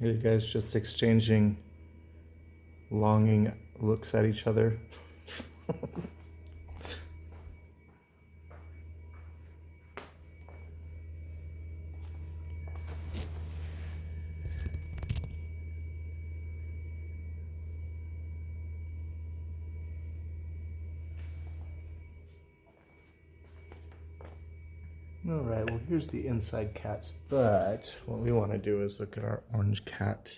Are you guys just exchanging longing looks at each other? All right, well, here's the inside cats, but what we want to do is look at our orange cat.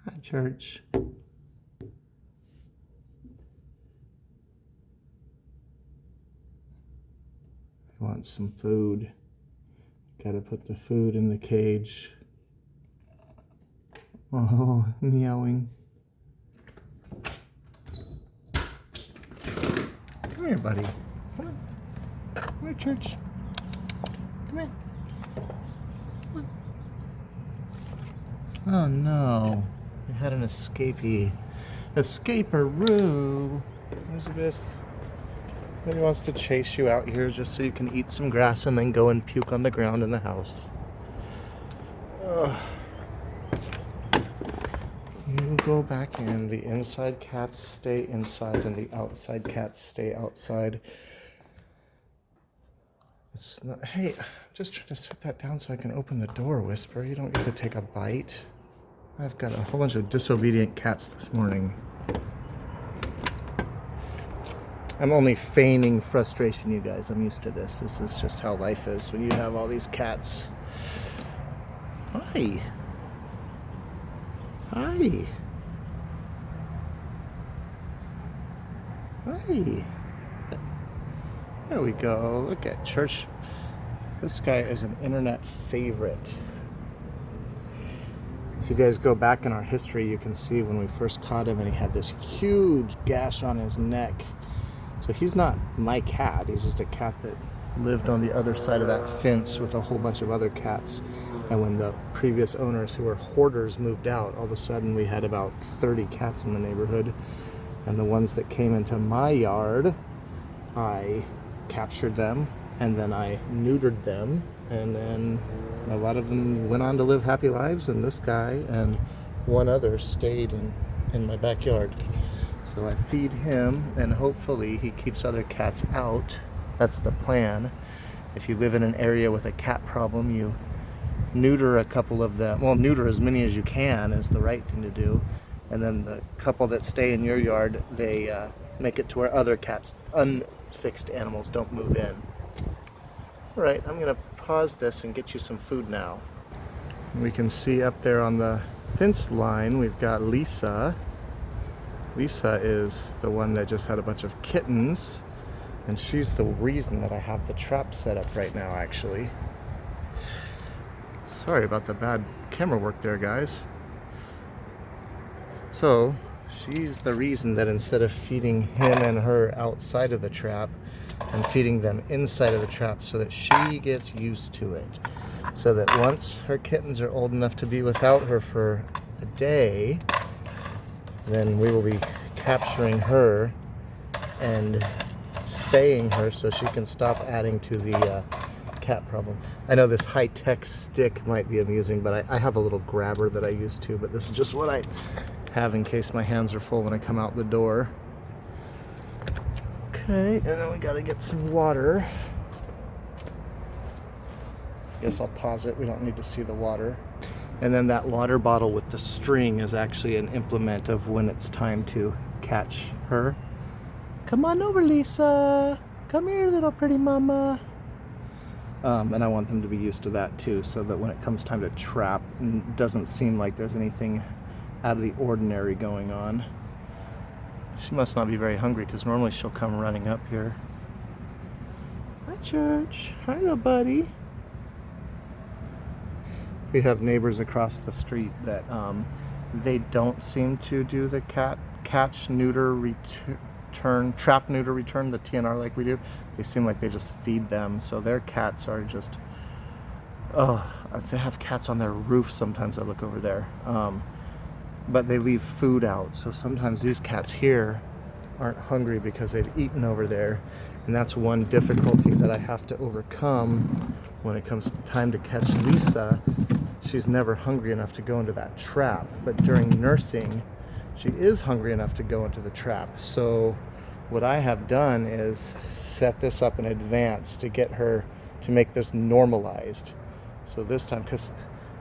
Hi, Church. I want some food. Gotta put the food in the cage. Oh, meowing. Come here, buddy. Come on. Come here, Church. Come here. Come on. Oh no. We had an escapee. Escaperoo. Elizabeth. He wants to chase you out here just so you can eat some grass and then go and puke on the ground in the house. Ugh. You go back in. The inside cats stay inside and the outside cats stay outside. It's not, hey, I'm just trying to set that down so I can open the door, Whisper. You don't need to take a bite. I've got a whole bunch of disobedient cats this morning. I'm only feigning frustration, you guys. I'm used to this. This is just how life is when you have all these cats. Hi. Hi. Hi. There we go. Look at Church. This guy is an internet favorite. If you guys go back in our history, you can see when we first caught him and he had this huge gash on his neck. So he's not my cat, he's just a cat that lived on the other side of that fence with a whole bunch of other cats. And when the previous owners, who were hoarders, moved out, all of a sudden we had about 30 cats in the neighborhood. And the ones that came into my yard, I captured them and then I neutered them. And then a lot of them went on to live happy lives, and this guy and one other stayed in my backyard. So I feed him, and hopefully he keeps other cats out. That's the plan. If you live in an area with a cat problem, you neuter a couple of them. Well, neuter as many as you can is the right thing to do. And then the couple that stay in your yard, they make it to where other cats, unfixed animals, don't move in. All right, I'm going to pause this and get you some food now. We can see up there on the fence line, we've got Lisa. Lisa is the one that just had a bunch of kittens, and she's the reason that I have the trap set up right now, actually. Sorry about the bad camera work there, guys. So, she's the reason that instead of feeding him and her outside of the trap, I'm feeding them inside of the trap so that she gets used to it. So that once her kittens are old enough to be without her for a day, then we will be capturing her and spaying her so she can stop adding to the cat problem. I know this high-tech stick might be amusing, but I have a little grabber that I use too, but this is just what I have in case my hands are full when I come out the door. Okay, and then we gotta get some water. Guess I'll pause it, we don't need to see the water. And then that water bottle with the string is actually an implement of when it's time to catch her. Come on over, Lisa. Come here, little pretty mama. And I want them to be used to that too, so that when it comes time to trap, it doesn't seem like there's anything out of the ordinary going on. She must not be very hungry, because normally she'll come running up here. Hi, Church. Hi, little buddy. We have neighbors across the street that they don't seem to do the cat catch, neuter, trap, neuter, return, the TNR like we do, they seem like they just feed them. So their cats are just, oh, they have cats on their roof sometimes. I look over there. But they leave food out. So sometimes these cats here aren't hungry because they've eaten over there. And that's one difficulty that I have to overcome when it comes time to catch Lisa. She's never hungry enough to go into that trap. But during nursing, she is hungry enough to go into the trap. So what I have done is set this up in advance to get her to make this normalized. So this time, because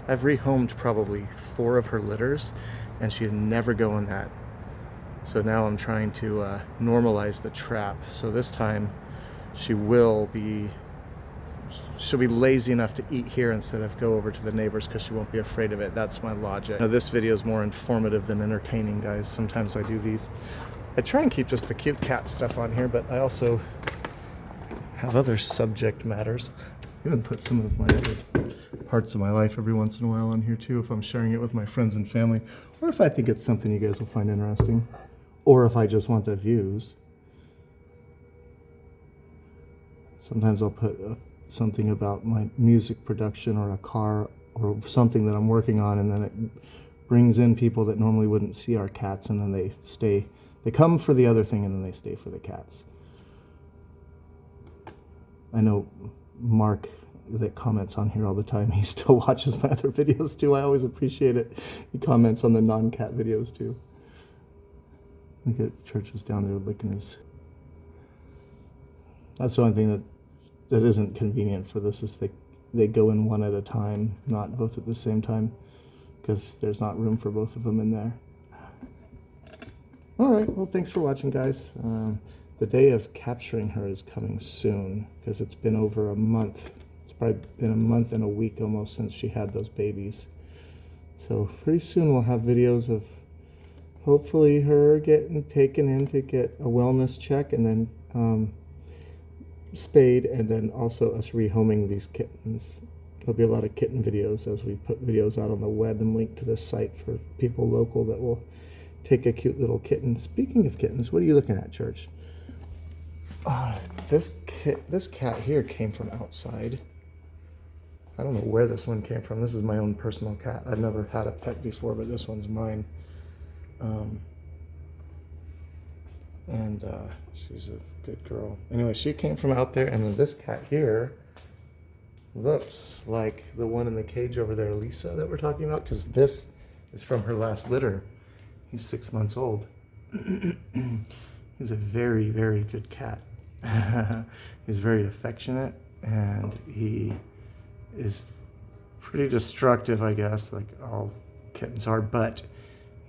I've rehomed probably 4 of her litters and she'd never go in that. So now I'm trying to normalize the trap. So this time she'll be lazy enough to eat here instead of go over to the neighbors because she won't be afraid of it. That's my logic. Now, this video is more informative than entertaining, guys. Sometimes I do these. I try and keep just the cute cat stuff on here, but I also have other subject matters. Even put some of my other parts of my life every once in a while on here too, if I'm sharing it with my friends and family, or if I think it's something you guys will find interesting, or if I just want the views. Sometimes I'll put something about my music production or a car or something that I'm working on, and then it brings in people that normally wouldn't see our cats, and then they stay. They come for the other thing and then they stay for the cats. I know Mark that comments on here all the time. He still watches my other videos too. I always appreciate it. He comments on the non-cat videos too. Look at Church's down there licking his. That's the only thing that isn't convenient for this is they go in one at a time, not both at the same time, because there's not room for both of them in there. All right, well, thanks for watching, guys. The day of capturing her is coming soon because it's been over a month. It's probably been a month and a week almost since she had those babies. So pretty soon we'll have videos of hopefully her getting taken in to get a wellness check and then spayed, and then also us rehoming these kittens. There'll be a lot of kitten videos as we put videos out on the web and link to this site for people local that will take a cute little kitten. Speaking of kittens, what are you looking at, Church? This cat here came from outside. I don't know where this one came from. This is my own personal cat. I've never had a pet before, but this one's mine. She's a good girl. Anyway, she came from out there, and then this cat here looks like the one in the cage over there, Lisa, that we're talking about, because this is from her last litter. He's 6 months old. He's a very, very good cat. He's very affectionate, and he is pretty destructive, I guess, like all kittens are, but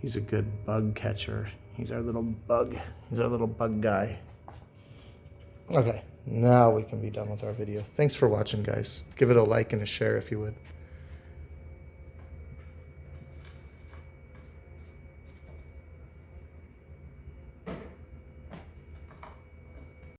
he's a good bug catcher. He's our little bug. He's our little bug guy. Okay, now we can be done with our video. Thanks for watching, guys. Give it a like and a share if you would.